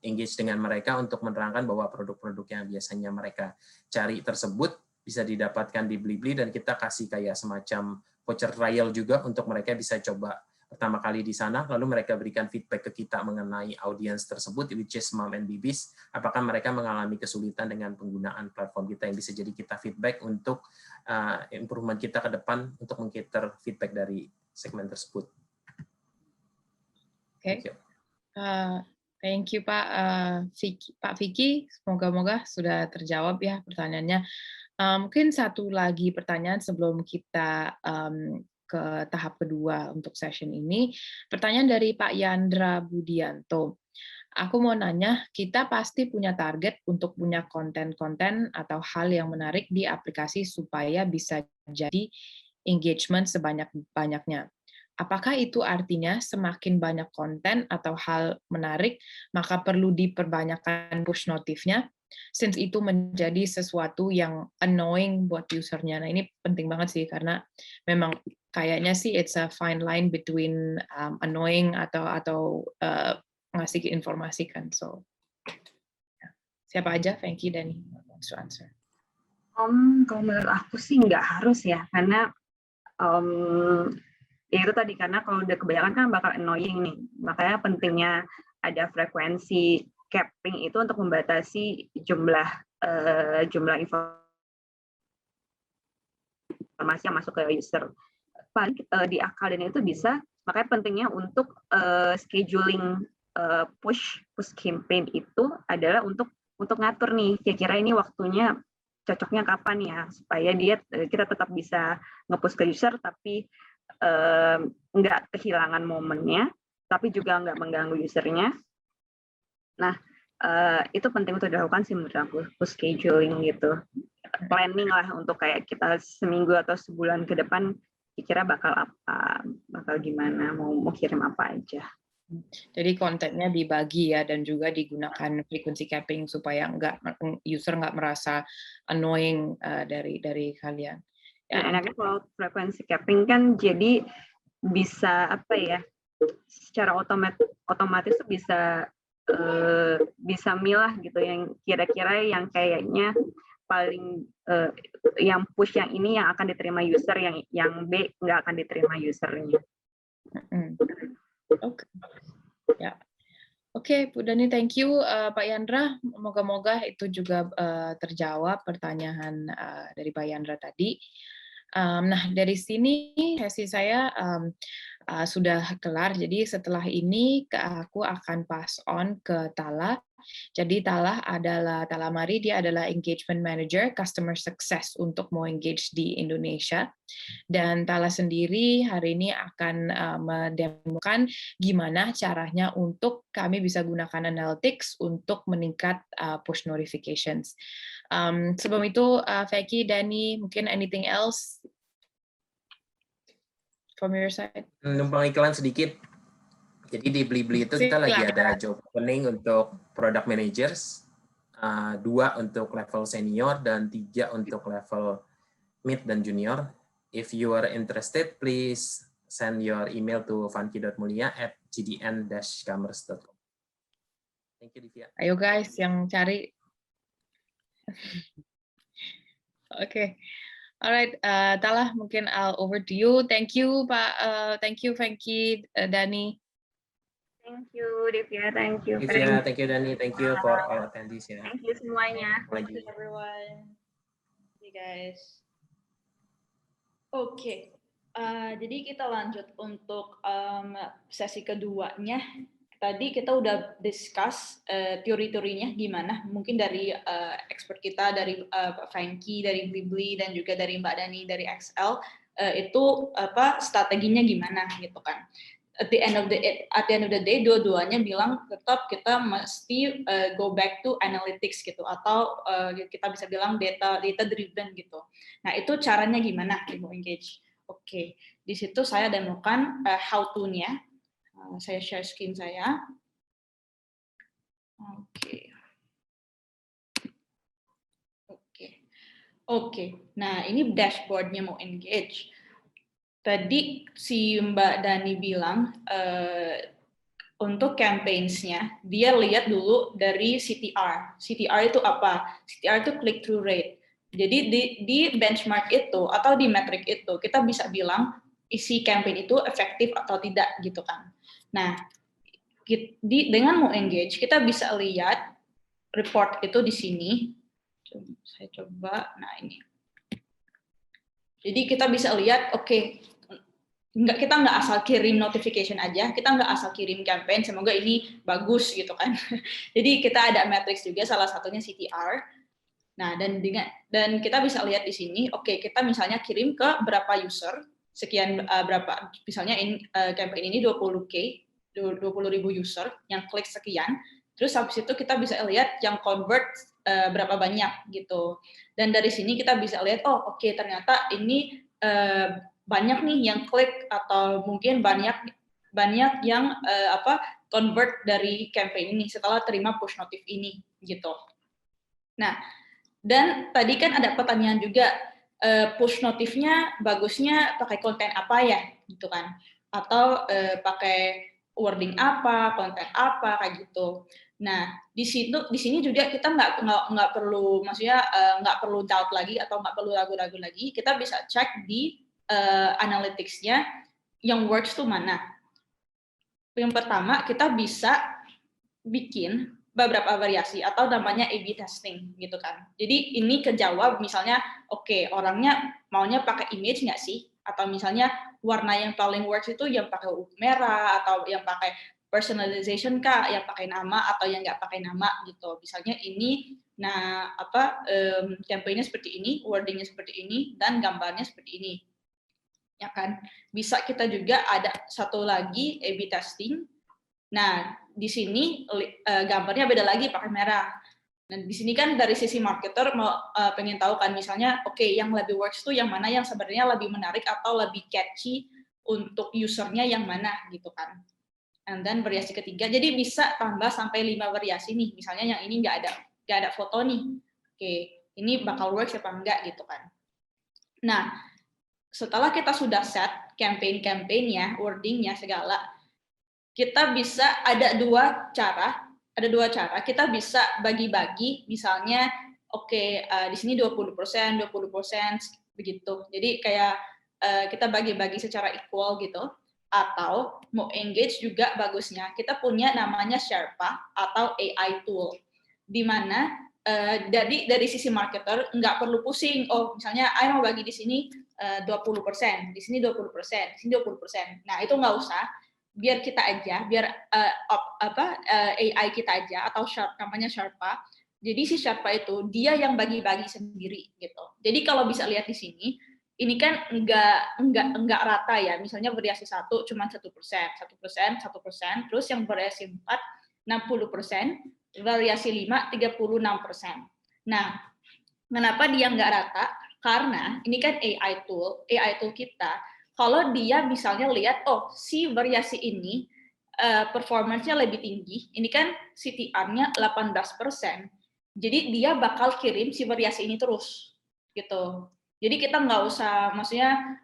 engage dengan mereka untuk menerangkan bahwa produk-produk yang biasanya mereka cari tersebut bisa didapatkan di Blibli, dan kita kasih kayak semacam voucher trial juga untuk mereka bisa coba pertama kali di sana, lalu mereka berikan feedback ke kita mengenai audiens tersebut, which is mom and babies, apakah mereka mengalami kesulitan dengan penggunaan platform kita, yang bisa jadi kita feedback untuk improvement kita ke depan untuk mengcater feedback dari segmen tersebut. Oke, thank you Pak Vicky, semoga-moga sudah terjawab ya pertanyaannya. Mungkin satu lagi pertanyaan sebelum kita ke tahap kedua untuk session ini. Pertanyaan dari Pak Yandra Budianto. Aku mau nanya, kita pasti punya target untuk punya konten-konten atau hal yang menarik di aplikasi supaya bisa jadi engagement sebanyak-banyaknya. Apakah itu artinya semakin banyak konten atau hal menarik, maka perlu diperbanyakkan push notifnya? Since itu menjadi sesuatu yang annoying buat usernya. Nah, ini penting banget sih, karena memang kayaknya sih it's a fine line between annoying atau ngasih informasi kan. So, siapa aja, Frankie dan wants to answer. Kalau menurut aku sih nggak harus ya, karena ya itu tadi, karena kalau udah kebanyakan kan bakal annoying nih. Makanya pentingnya ada frekuensi capping itu untuk membatasi jumlah informasi yang masuk ke user. Paling diakalin itu bisa, makanya pentingnya untuk scheduling push campaign itu adalah untuk ngatur nih, kira-kira ini waktunya cocoknya kapan ya, supaya kita tetap bisa nge-push ke user tapi nggak kehilangan momennya, tapi juga nggak mengganggu usernya. Nah, itu penting untuk dilakukan sih menurut aku, push scheduling gitu. Planning lah untuk kayak kita seminggu atau sebulan ke depan kira bakal apa, bakal gimana, mau kirim apa aja. Jadi kontennya dibagi ya, dan juga digunakan frequency capping supaya user nggak merasa annoying dari kalian. Ya. Nah, enaknya kalau frequency capping kan jadi bisa apa ya, secara otomatis tuh bisa milah gitu yang kira-kira yang kayaknya paling yang push yang ini yang akan diterima user, yang B nggak akan diterima usernya. Oke. Ya. Oke, Bu Dani, thank you. Pak Yandra, moga-moga itu juga terjawab pertanyaan dari Pak Yandra tadi. Nah, dari sini sesi saya sudah kelar. Jadi setelah ini aku akan pass on ke Tala. Jadi Tala Mari, dia adalah engagement manager, customer success untuk Mo Engage di Indonesia. Dan Tala sendiri hari ini akan mendemokan gimana caranya untuk kami bisa gunakan analytics untuk meningkat push notifications. Sebelum itu, Vicky, Dani, mungkin anything else from your side? Numpang iklan sedikit. Jadi di Blibli itu kita lagi ada job opening untuk product managers, 2 untuk level senior dan 3 untuk level mid dan junior. If you are interested, please send your email to vanki.mulia@gdn-commerce.com. Thank you, Divya. Ayo guys, yang cari. Oke. Alright, Tala, mungkin I'll over to you. Thank you, Pak. Thank you, Vanki, Dani. Thank you, Divya. Thank you, Divya. Thank you, Dani. Thank you for all attendees. Ya. Thank you semuanya. Thank you, everyone. See you guys. Oke, jadi kita lanjut untuk sesi keduanya. Tadi kita udah discuss teori-teorinya gimana, mungkin dari expert kita, dari Pak Franky, dari Blibli, dan juga dari Mbak Dani dari XL, itu strateginya gimana gitu kan. At the end of the day, dua-duanya bilang tetap kita mesti go back to analytics gitu, atau kita bisa bilang data driven gitu. Nah, itu caranya gimana di Mo Engage? Oke, di situ saya demokan how to-nya. Saya share screen saya. Oke. Nah, ini dashboard-nya Mo Engage. Tadi si Mbak Dani bilang untuk campaigns-nya, dia lihat dulu dari CTR. CTR itu apa? CTR itu click-through rate. Jadi di benchmark itu atau di metrik itu, kita bisa bilang isi campaign itu efektif atau tidak gitu kan. Nah, dengan Mo Engage, kita bisa lihat report itu di sini. Saya coba, nah ini. Jadi kita bisa lihat, oke, kita nggak asal kirim notification aja, kita nggak asal kirim campaign, semoga ini bagus gitu kan. Jadi kita ada matrix juga, salah satunya CTR. Nah, dan kita bisa lihat di sini, oke, kita misalnya kirim ke berapa user, sekian berapa, misalnya campaign ini 20.000 user yang klik sekian, terus habis itu kita bisa lihat yang convert berapa banyak gitu. Dan dari sini kita bisa lihat, oh oke, ternyata ini banyak nih yang klik, atau mungkin banyak yang convert dari campaign ini setelah terima push notif ini gitu. Nah, dan tadi kan ada pertanyaan juga, push notifnya bagusnya pakai konten apa ya gitu kan, atau pakai wording apa, konten apa kayak gitu. Nah, di sini juga kita nggak perlu, maksudnya nggak perlu doubt lagi atau nggak perlu ragu-ragu lagi, kita bisa cek di analytics-nya yang works tuh mana. Yang pertama, kita bisa bikin beberapa variasi atau namanya A/B testing gitu kan. Jadi ini kejawab misalnya, oke, orangnya maunya pakai image nggak sih? Atau misalnya warna yang paling works itu yang pakai merah, atau yang pakai personalization kah, yang pakai nama atau yang nggak pakai nama gitu. Misalnya ini, nah campaign-nya seperti ini, wording-nya seperti ini, dan gambarnya seperti ini. Ya kan, bisa kita juga ada satu lagi A/B testing. Nah, di sini gambarnya beda lagi pakai merah. Nah, di sini kan dari sisi marketer mau pengen tahu kan misalnya, oke, yang lebih works tuh yang mana yang sebenarnya lebih menarik atau lebih catchy untuk usernya yang mana gitu kan. And then variasi ketiga, jadi bisa tambah sampai 5 variasi nih. Misalnya yang ini nggak ada foto nih. Oke, ini bakal works apa enggak gitu kan. Nah, setelah kita sudah set campaign-campaignnya, wordingnya segala, kita bisa ada dua cara. Kita bisa bagi-bagi, misalnya, oke, di sini 20%, begitu. Jadi kayak kita bagi-bagi secara equal gitu. Atau mau engage juga bagusnya, kita punya namanya Sherpa atau AI tool, di mana dari sisi marketer nggak perlu pusing. Oh, misalnya, mau bagi di sini 20%, di sini 20%, di sini 20%. Nah, itu nggak usah. Biar kita aja, biar AI kita aja atau namanya Sherpa. Jadi si Sherpa itu dia yang bagi-bagi sendiri gitu. Jadi kalau bisa lihat di sini, ini kan enggak rata ya. Misalnya variasi 1 cuma 1%, terus yang variasi 4 60%, variasi 5 36%. Nah, kenapa dia enggak rata? Karena ini kan AI tool kita. Kalau dia misalnya lihat, oh, si variasi ini performance-nya lebih tinggi, ini kan CTR-nya 18%, jadi dia bakal kirim si variasi ini terus, gitu. Jadi kita nggak usah, maksudnya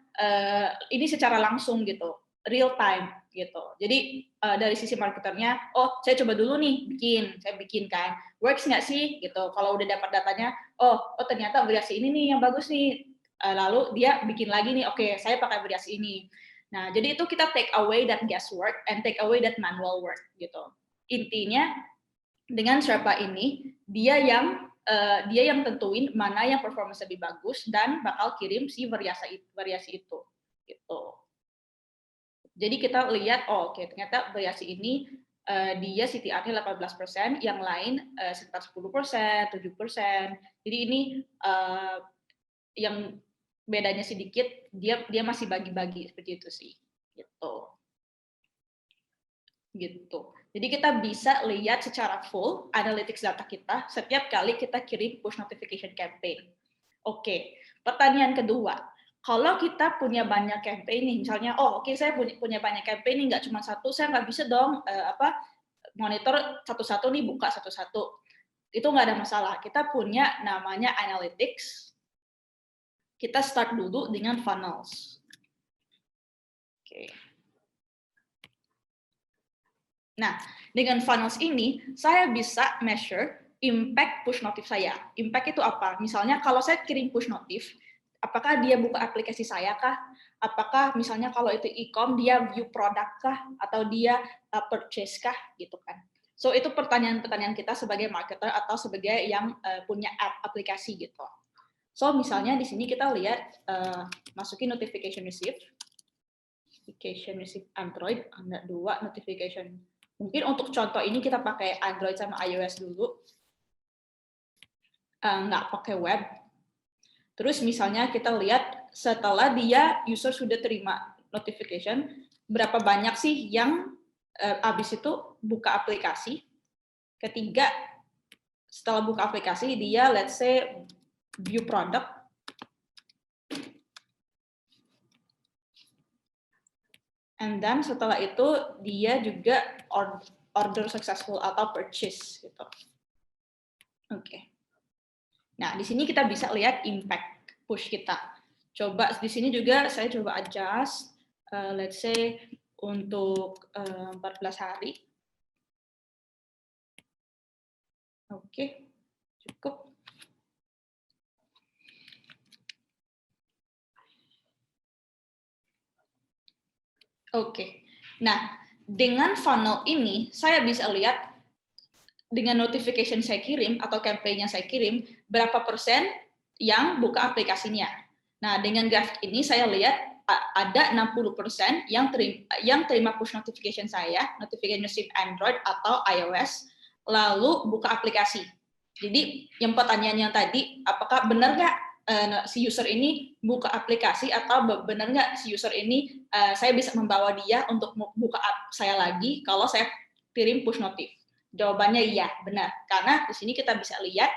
ini secara langsung gitu, real time gitu. Jadi dari sisi marketernya, oh, saya coba dulu nih saya bikin kan, works nggak sih gitu. Kalau udah dapat datanya, oh ternyata variasi ini nih yang bagus nih. Lalu dia bikin lagi nih, oke, saya pakai variasi ini. Nah, jadi itu kita take away that guesswork and take away that manual work gitu. Intinya dengan Sherpa ini dia yang tentuin mana yang performance lebih bagus dan bakal kirim si variasi itu gitu. Jadi kita lihat, oh, oke, ternyata variasi ini dia CTR-nya 18%, yang lain sekitar 10%, 7%. Jadi ini yang bedanya sedikit, dia masih bagi-bagi seperti itu sih, gitu. Jadi kita bisa lihat secara full analytics data kita setiap kali kita kirim push notification campaign. Oke, pertanyaan kedua, kalau kita punya banyak campaign nih, misalnya, saya punya banyak campaign nih, nggak cuma satu, saya nggak bisa dong monitor satu-satu nih, buka satu-satu. Itu nggak ada masalah. Kita punya namanya analytics. Kita start dulu dengan funnels. Oke. Nah, dengan funnels ini, saya bisa measure impact push notif saya. Impact itu apa? Misalnya kalau saya kirim push notif, apakah dia buka aplikasi saya kah? Apakah misalnya kalau itu e-com, dia view produk kah? Atau dia purchase kah? Gitu kan. So, itu pertanyaan-pertanyaan kita sebagai marketer atau sebagai yang punya aplikasi gitu. So, misalnya di sini kita lihat, masukin notification receive Android, ada 2 notification. Mungkin untuk contoh ini kita pakai Android sama iOS dulu, nggak pakai web. Terus misalnya kita lihat setelah user sudah terima notification, berapa banyak sih yang habis itu buka aplikasi. Ketiga, setelah buka aplikasi, dia let's say view product, and then setelah itu dia juga order successful atau purchase gitu. Oke. Nah, di sini kita bisa lihat impact push kita. Coba di sini juga saya coba adjust, let's say untuk 14 hari. Oke, cukup. Oke, nah dengan funnel ini saya bisa lihat dengan notification saya kirim atau campaign yang saya kirim berapa persen yang buka aplikasinya. Nah dengan grafik ini saya lihat ada 60% yang terima push notification saya, notification receive Android atau iOS, lalu buka aplikasi. Jadi yang pertanyaan yang tadi, apakah benar nggak si user ini buka aplikasi atau benar nggak si user ini saya bisa membawa dia untuk buka app saya lagi kalau saya kirim push notif. Jawabannya iya, benar. Karena di sini kita bisa lihat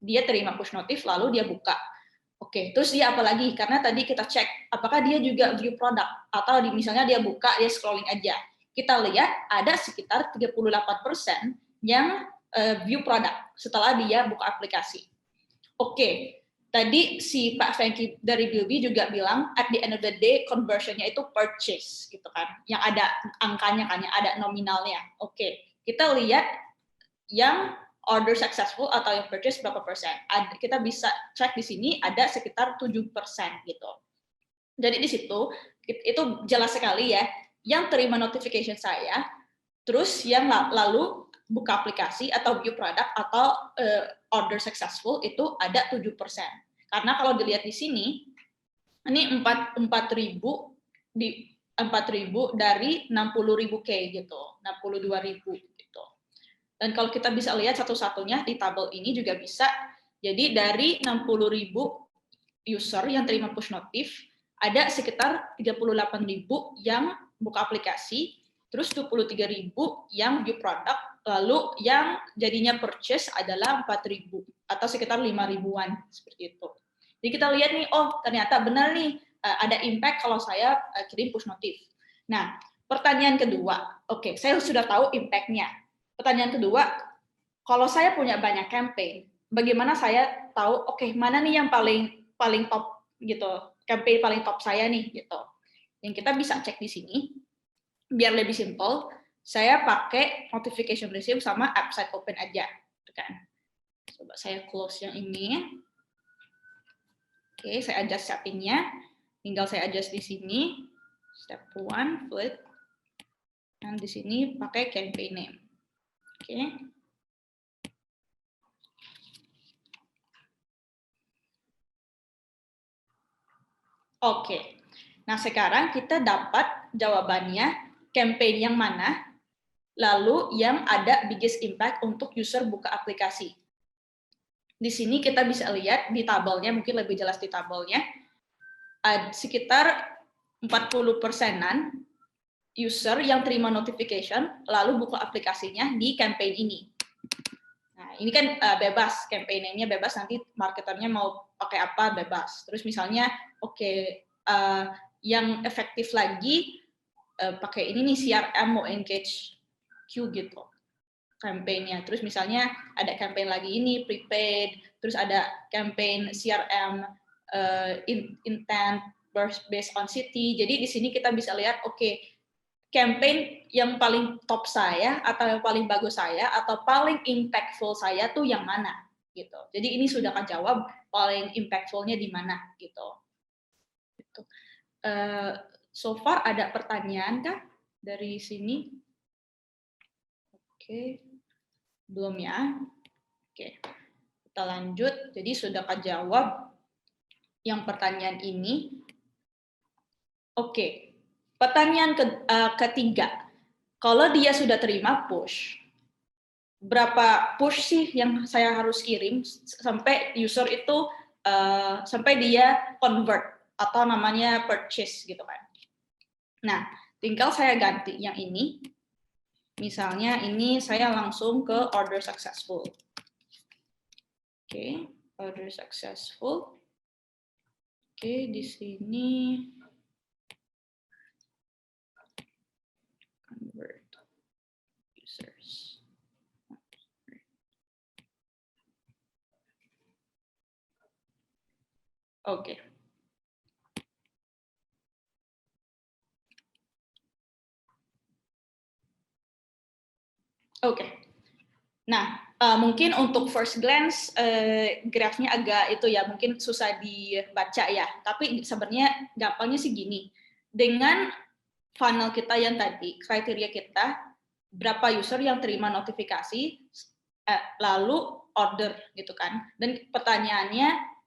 dia terima push notif lalu dia buka. Oke, terus dia apa lagi? Karena tadi kita cek apakah dia juga view product atau misalnya dia buka, dia scrolling aja. Kita lihat ada sekitar 38% yang view product setelah dia buka aplikasi. Oke, tadi si Pak Franky dari Bilby juga bilang at the end of the day conversionnya itu purchase gitu kan, yang ada angkanya kan, yang ada nominalnya. Oke, kita lihat yang order successful atau yang purchase berapa persen. Kita bisa cek di sini ada sekitar 7% gitu. Jadi di situ itu jelas sekali ya, yang terima notification saya, terus yang lalu buka aplikasi atau view product atau order successful itu ada 7%. Karena kalau dilihat di sini, ini 4.000 di 4.000 dari 60.000 K gitu, 62.000 gitu. Dan kalau kita bisa lihat satu-satunya di tabel ini juga bisa, jadi dari 60.000 user yang terima push notif, ada sekitar 38.000 yang buka aplikasi, terus 23.000 yang view product, lalu yang jadinya purchase adalah 4.000 atau sekitar 5.000-an seperti itu. Jadi kita lihat nih, oh ternyata benar nih ada impact kalau saya kirim push notif. Nah, pertanyaan kedua, oke, saya sudah tahu impact-nya. Pertanyaan kedua, kalau saya punya banyak campaign, bagaimana saya tahu, oke, mana nih yang paling top gitu, campaign paling top saya nih gitu. Yang kita bisa cek di sini, biar lebih simple, saya pakai notification receive sama app side open aja, kan. Coba saya close yang ini. Oke, saya adjust settingnya, tinggal saya adjust di sini, step 1, flip, dan di sini pakai campaign name. Oke. Oke. Nah, sekarang kita dapat jawabannya campaign yang mana, lalu yang ada biggest impact untuk user buka aplikasi. Di sini kita bisa lihat di tabelnya, mungkin lebih jelas di tabelnya, sekitar 40%-an user yang terima notification lalu buka aplikasinya di campaign ini. Nah, ini kan bebas, campaign-nya bebas, nanti marketernya mau pakai apa bebas. Terus misalnya, yang efektif lagi pakai ini nih CRM mau engage Q gitu campaign-nya. Terus misalnya ada campaign lagi ini prepaid, terus ada campaign CRM intent based on city. Jadi di sini kita bisa lihat, campaign yang paling top saya atau yang paling bagus saya atau paling impactful saya tuh yang mana gitu. Jadi ini sudah kejawab paling impactful-nya di mana gitu. So far ada pertanyaan kah dari sini? Oke, belum ya. Oke, kita lanjut. Jadi sudah kejawab yang pertanyaan ini. Oke. Pertanyaan ketiga, kalau dia sudah terima push, berapa push sih yang saya harus kirim sampai user itu sampai dia convert atau namanya purchase gitu kan? Nah, tinggal saya ganti yang ini. Misalnya ini saya langsung ke order successful. Oke, order successful. Oke, di sini convert users. Oke. Nah, mungkin untuk first glance grafnya agak itu ya mungkin susah dibaca ya. Tapi sebenarnya gampangnya sih gini. Dengan funnel kita yang tadi, kriteria kita berapa user yang terima notifikasi lalu order gitu kan. Dan pertanyaannya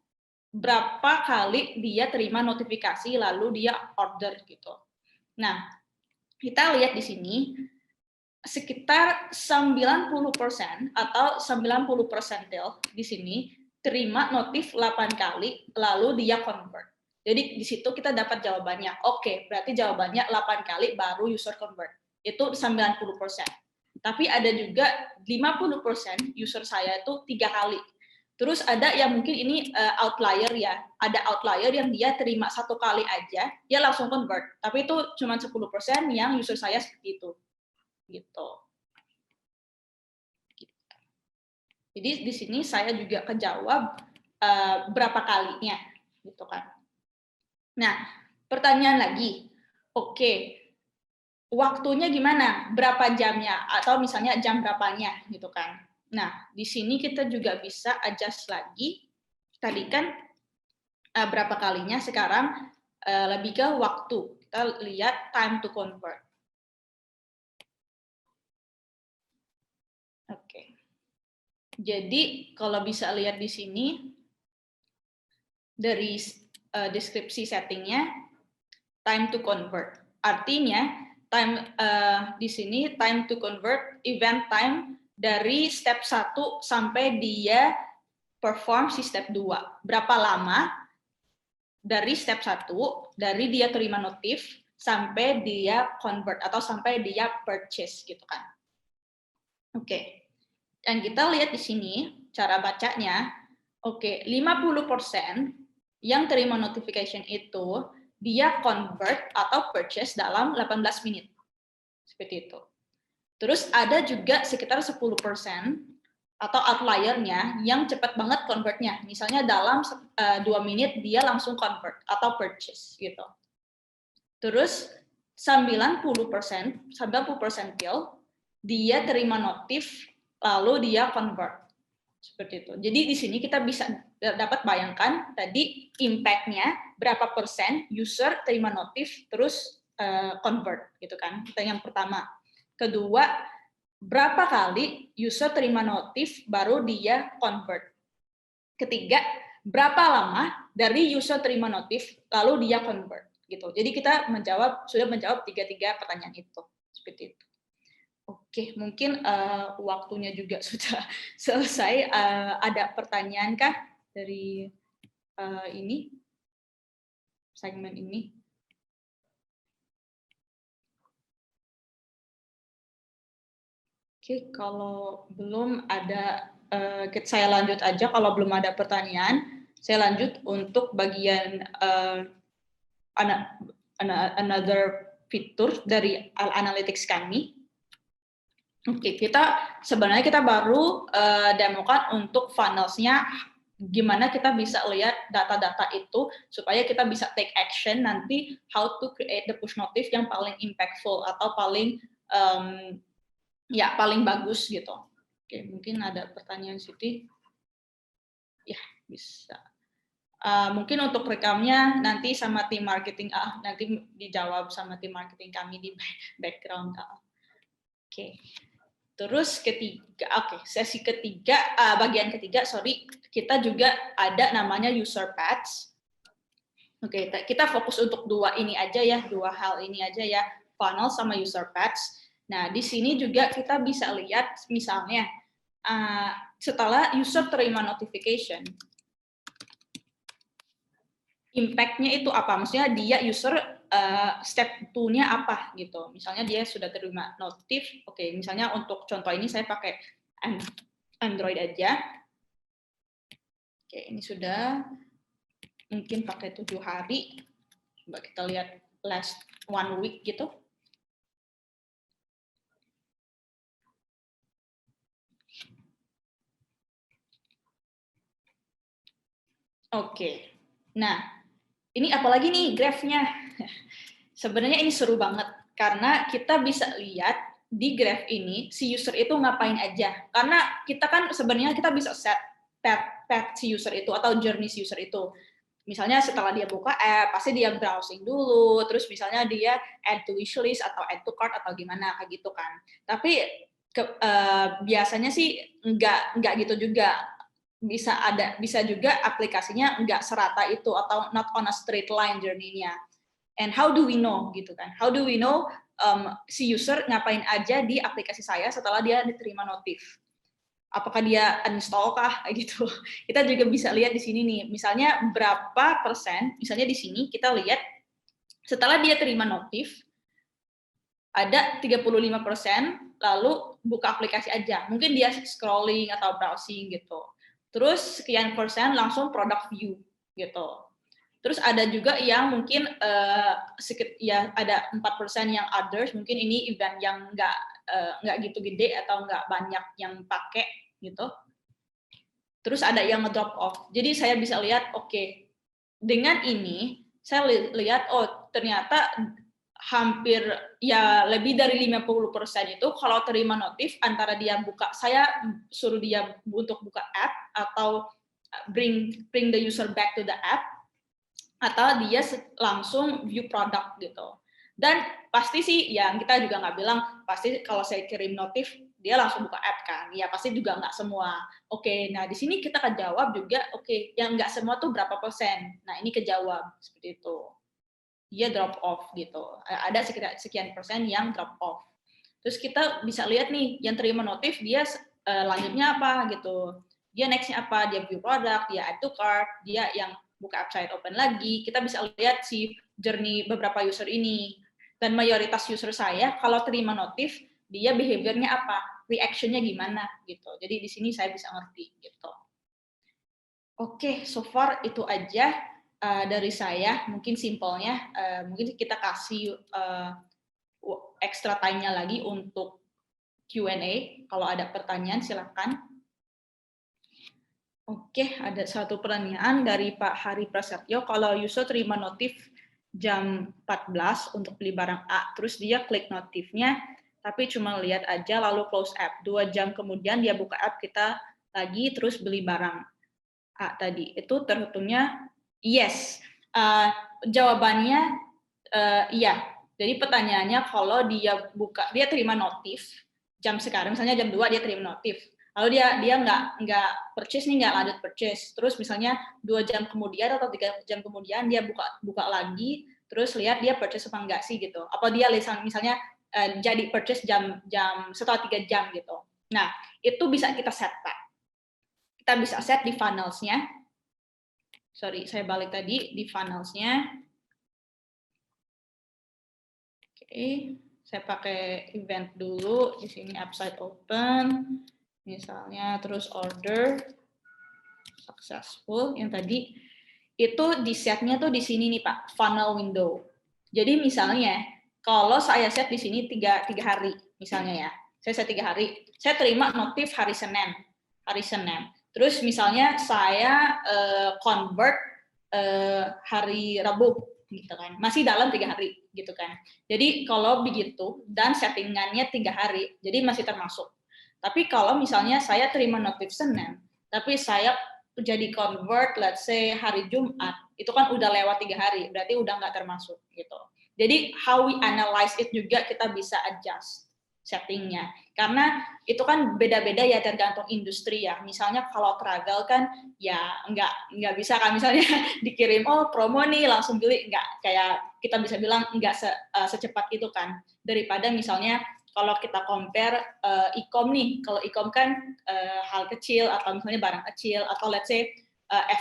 berapa kali dia terima notifikasi lalu dia order gitu. Nah, kita lihat di sini sekitar 90% atau 90% di sini terima notif 8 kali lalu dia convert. Jadi di situ kita dapat jawabannya. Oke, berarti jawabannya 8 kali baru user convert. Itu 90%. Tapi ada juga 50% user saya itu 3 kali. Terus ada yang mungkin ini outlier ya. Ada outlier yang dia terima 1 kali aja, dia langsung convert. Tapi itu cuma 10% yang user saya seperti itu. Gitu. Jadi di sini saya juga kejawab berapa kalinya, gitu kan. Nah, pertanyaan lagi. Oke. Waktunya gimana? Berapa jamnya? Atau misalnya jam berapanya, gitu kan. Nah, di sini kita juga bisa adjust lagi. Tadi kan berapa kalinya, sekarang lebih ke waktu. Kita lihat time to convert. Oke. Jadi, kalau bisa lihat di sini, dari deskripsi settingnya, time to convert. Artinya, time di sini time to convert event time dari step 1 sampai dia perform si step 2. Berapa lama dari step 1 dari dia terima notif sampai dia convert atau sampai dia purchase gitu kan. Oke. Dan kita lihat di sini cara bacanya. Oke, 50% yang terima notification itu dia convert atau purchase dalam 18 menit. Seperti itu. Terus ada juga sekitar 10% atau outliernya yang cepat banget convertnya. Misalnya dalam 2 menit dia langsung convert atau purchase gitu. Terus 90% dia terima notif lalu dia convert. Seperti itu. Jadi di sini kita bisa dapat bayangkan tadi impact-nya berapa persen user terima notif terus convert gitu kan. Itu yang pertama. Kedua, berapa kali user terima notif baru dia convert. Ketiga, berapa lama dari user terima notif lalu dia convert gitu. Jadi kita sudah menjawab 3 pertanyaan itu. Seperti itu. Oke, mungkin waktunya juga sudah selesai. Ada pertanyaan kah dari ini segmen ini? Oke, kalau belum ada, saya lanjut aja. Kalau belum ada pertanyaan, saya lanjut untuk bagian another fitur dari analytics kami. Oke, sebenarnya kita baru demokan untuk funnels-nya, gimana kita bisa lihat data-data itu supaya kita bisa take action nanti how to create the push notif yang paling impactful atau paling paling bagus gitu. Oke, mungkin ada pertanyaan Siti. Ya, bisa. Mungkin untuk rekamnya nanti sama tim marketing, nanti dijawab sama tim marketing kami di background. Oke. Terus sesi ketiga, bagian ketiga, kita juga ada namanya user paths. Oke, kita fokus untuk 2 hal ini aja ya, funnel sama user paths. Nah, di sini juga kita bisa lihat, misalnya, setelah user terima notification, impact-nya itu apa? Maksudnya dia user step 2-nya apa gitu. Misalnya dia sudah terima notif, oke, misalnya untuk contoh ini saya pakai Android aja. Oke, ini sudah mungkin pakai 7 hari. Coba kita lihat last 1 week gitu. Oke. Nah, ini apalagi nih graph-nya. Sebenarnya ini seru banget karena kita bisa lihat di graph ini si user itu ngapain aja. Karena kita kan sebenarnya kita bisa set path si user itu atau journey si user itu. Misalnya setelah dia buka app, pasti dia browsing dulu, terus misalnya dia add to wishlist atau add to cart atau gimana kayak gitu kan. Tapi biasanya sih nggak gitu juga. Bisa juga aplikasinya nggak serata itu atau not on a straight line journey-nya. And how do we know gitu kan? How do we know si user ngapain aja di aplikasi saya setelah dia diterima notif? Apakah dia uninstall kah gitu? Kita juga bisa lihat di sini nih. Misalnya berapa persen? Misalnya di sini kita lihat setelah dia terima notif ada 35%, lalu buka aplikasi aja. Mungkin dia scrolling atau browsing gitu. Terus sekian persen langsung product view gitu. Terus ada juga yang mungkin ya ada 4% yang others, mungkin ini event yang nggak gitu gede atau nggak banyak yang pakai gitu. Terus ada yang drop off. Jadi saya bisa lihat, oke, dengan ini saya lihat, oh ternyata hampir ya lebih dari 50% itu kalau terima notif antara dia buka, saya suruh dia untuk buka app atau bring the user back to the app, atau dia langsung view produk gitu. Dan pasti sih, ya kita juga nggak bilang, pasti kalau saya kirim notif, dia langsung buka app kan. Ya pasti juga nggak semua. Oke, nah di sini kita kejawab juga, oke, yang nggak semua tuh berapa persen. Nah ini kejawab, seperti itu. Dia drop off gitu. Ada sekian persen yang drop off. Terus kita bisa lihat nih, yang terima notif, dia lanjutnya apa gitu. Dia next-nya apa, dia view produk, dia add to cart, dia yang buka website open lagi, kita bisa lihat si journey beberapa user ini. Dan mayoritas user saya, kalau terima notif, dia behavior-nya apa, reaction-nya gimana, gitu. Jadi di sini saya bisa ngerti, gitu. Oke, so far itu aja dari saya, mungkin simpelnya, mungkin kita kasih extra time-nya lagi untuk Q&A, kalau ada pertanyaan silakan. Oke, ada satu pertanyaan dari Pak Hari Prasetyo. Kalau user terima notif jam 14 untuk beli barang A, terus dia klik notifnya, tapi cuma lihat aja lalu close app. 2 jam kemudian dia buka app kita lagi, terus beli barang A tadi. Itu terhitungnya yes. Jawabannya iya. Jadi pertanyaannya kalau dia terima notif jam sekarang, misalnya jam 2 dia terima notif. Lalu dia nggak purchase nih, nggak lanjut purchase. Terus misalnya 2 jam kemudian atau 3 jam kemudian dia buka lagi, terus lihat dia purchase apa enggak sih gitu. Apa dia misalnya jadi purchase jam setelah 3 jam gitu. Nah, itu bisa kita set, Pak. Kita bisa set di funnels-nya. Sorry, saya balik tadi di funnels-nya. Oke, saya pakai event dulu. Di sini upside open. Misalnya terus order successful yang tadi itu di setnya tuh di sini nih Pak, funnel window. Jadi misalnya kalau saya set di sini 3 hari misalnya ya, saya set 3 hari, saya terima notif hari Senin. Terus misalnya saya convert hari Rabu gitu kan, masih dalam 3 hari gitu kan. Jadi kalau begitu dan settingannya 3 hari, jadi masih termasuk. Tapi kalau misalnya saya terima notif Senin, tapi saya jadi convert, let's say hari Jumat, itu kan udah lewat 3 hari, berarti udah nggak termasuk gitu. Jadi how we analyze it juga kita bisa adjust settingnya, karena itu kan beda-beda ya tergantung industri ya. Misalnya kalau travel kan ya nggak bisa kan misalnya dikirim promo nih langsung beli, nggak, kayak kita bisa bilang nggak secepat itu kan, daripada misalnya kalau kita compare e-com nih, kalau e-com kan hal kecil atau misalnya barang kecil atau let's say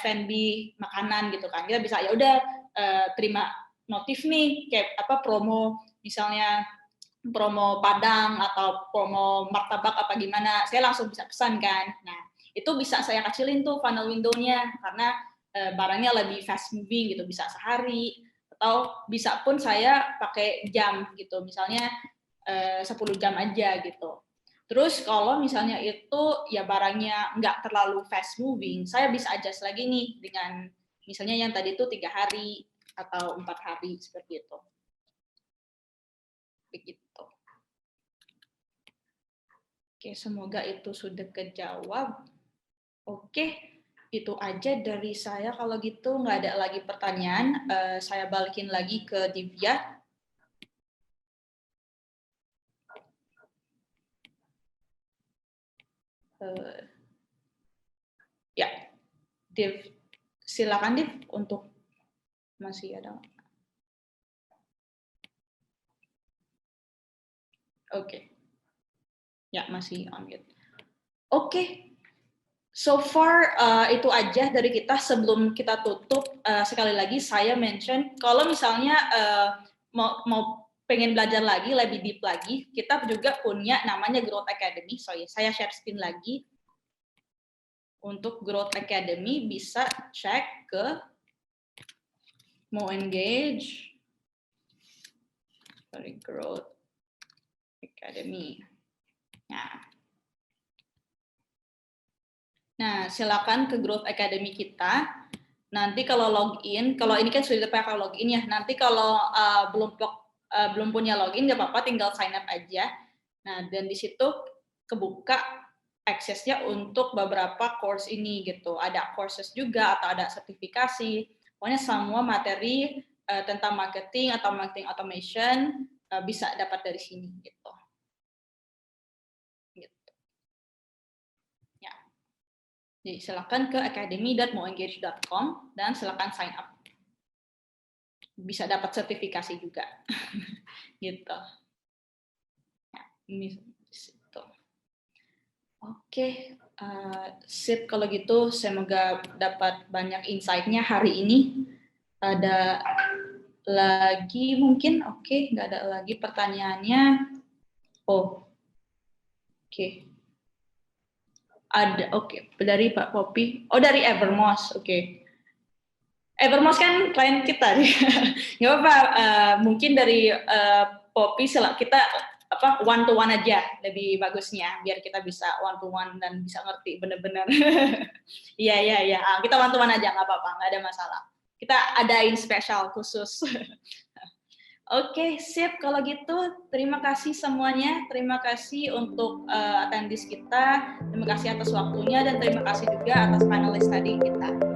F&B makanan gitu kan, kita bisa ya udah terima notif nih kayak apa promo, misalnya promo Padang atau promo martabak apa gimana, saya langsung bisa pesan kan. Nah itu bisa saya kecilin tuh funnel window-nya karena barangnya lebih fast moving gitu, bisa sehari atau bisa pun saya pakai jam gitu, misalnya 10 jam aja gitu. Terus kalau misalnya itu ya barangnya nggak terlalu fast moving, saya bisa adjust lagi nih dengan misalnya yang tadi itu 3 hari atau 4 hari seperti itu. Begitu. Oke, semoga itu sudah kejawab. Oke, itu aja dari saya. Kalau gitu nggak ada lagi pertanyaan, saya balikin lagi ke Divya. Ya, Div, silakan Div untuk masih ada. Oke, ya masih on mute. Oke, so far itu aja dari kita. Sebelum kita tutup, sekali lagi saya mention kalau misalnya mau pengen belajar lagi, lebih deep lagi, kita juga punya namanya Growth Academy. Sorry, saya share screen lagi. Untuk Growth Academy bisa cek ke mau engage, sorry, Growth Academy. Nah, silakan ke Growth Academy kita. Nanti kalau login, kalau ini kan sudah pakai login ya. Nanti kalau belum punya login, nggak apa-apa, tinggal sign up aja. Nah, dan di situ kebuka aksesnya untuk beberapa course ini gitu. Ada courses juga atau ada sertifikasi. Pokoknya semua materi tentang marketing atau marketing automation bisa dapat dari sini gitu. Ya. Jadi silakan ke academy.moengage.com dan silakan sign up. Bisa dapat sertifikasi juga. Gitu. Ya, ini situ. Oke, sip kalau gitu. Semoga dapat banyak insight-nya hari ini. Ada lagi mungkin? Oke, nggak ada lagi pertanyaannya. Oh, oke. Ada, oke. Dari Pak Poppy. Oh, dari Evermost, oke. Evermost kan klien kita. Nggak apa-apa, mungkin dari Poppy kita one to one aja lebih bagusnya biar kita bisa one to one dan bisa ngerti bener-bener. Iya, kita one to one aja nggak apa-apa, nggak ada masalah. Kita adain spesial khusus. Oke, sip. Kalau gitu, terima kasih semuanya. Terima kasih untuk attendees kita. Terima kasih atas waktunya dan terima kasih juga atas panelis tadi kita.